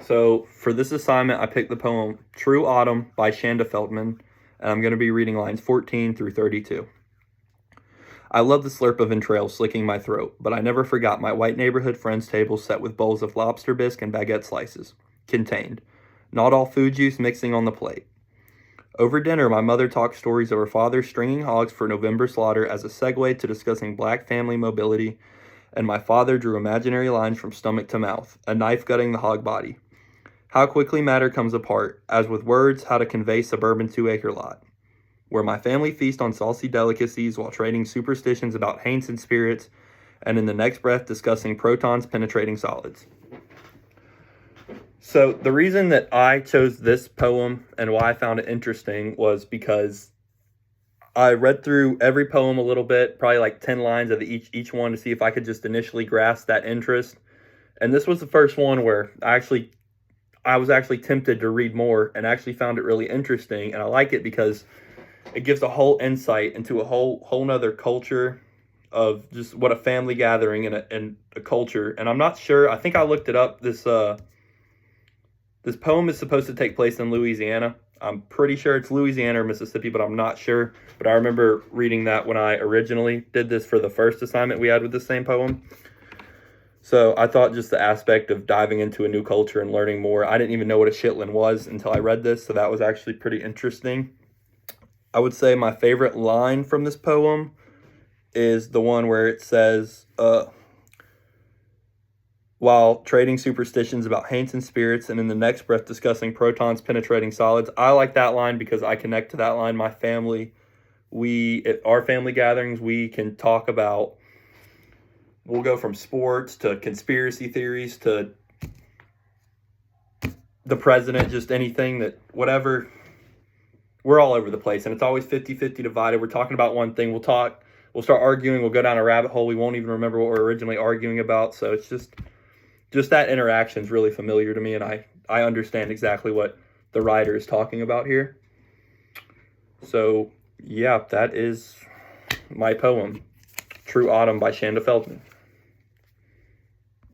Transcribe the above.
So for this assignment, I picked the poem True Autumn by Shanda Feldman, and I'm going to be reading lines 14 through 32. I love the slurp of entrails slicking my throat, but I never forgot my white neighborhood friends' tables set with bowls of lobster bisque and baguette slices. Contained. Not all food juice mixing on the plate. Over dinner, my mother talked stories of her father stringing hogs for November slaughter as a segue to discussing black family mobility, and my father drew imaginary lines from stomach to mouth, a knife gutting the hog body. How quickly matter comes apart, as with words, how to convey suburban 2-acre lot. Where my family feast on saucy delicacies while trading superstitions about haints and spirits, and in the next breath discussing protons penetrating solids. So the reason that I chose this poem and why I found it interesting was because I read through every poem a little bit, probably like 10 lines of each one to see if I could just initially grasp that interest. And this was the first one where I was actually tempted to read more and actually found it really interesting. And I like it because it gives a whole insight into a whole nother culture of just what a family gathering and a culture. And I'm not sure. I think I looked it up. This poem is supposed to take place in Louisiana. I'm pretty sure it's Louisiana or Mississippi, but I'm not sure. But I remember reading that when I originally did this for the first assignment we had with the same poem. So I thought just the aspect of diving into a new culture and learning more. I didn't even know what a chitlin was until I read this, so that was actually pretty interesting. I would say my favorite line from this poem is the one where it says, while trading superstitions about haints and spirits, and in the next breath discussing protons penetrating solids. I like that line because I connect to that line. My family, at our family gatherings, we can talk about, we'll go from sports to conspiracy theories to the president, just anything that, whatever. We're all over the place, and it's always 50-50 divided. We're talking about one thing. We'll start arguing. We'll go down a rabbit hole. We won't even remember what we're originally arguing about. So it's just that interaction is really familiar to me, and I understand exactly what the writer is talking about here. So, yeah, that is my poem, True Autumn by Shanda Feldman.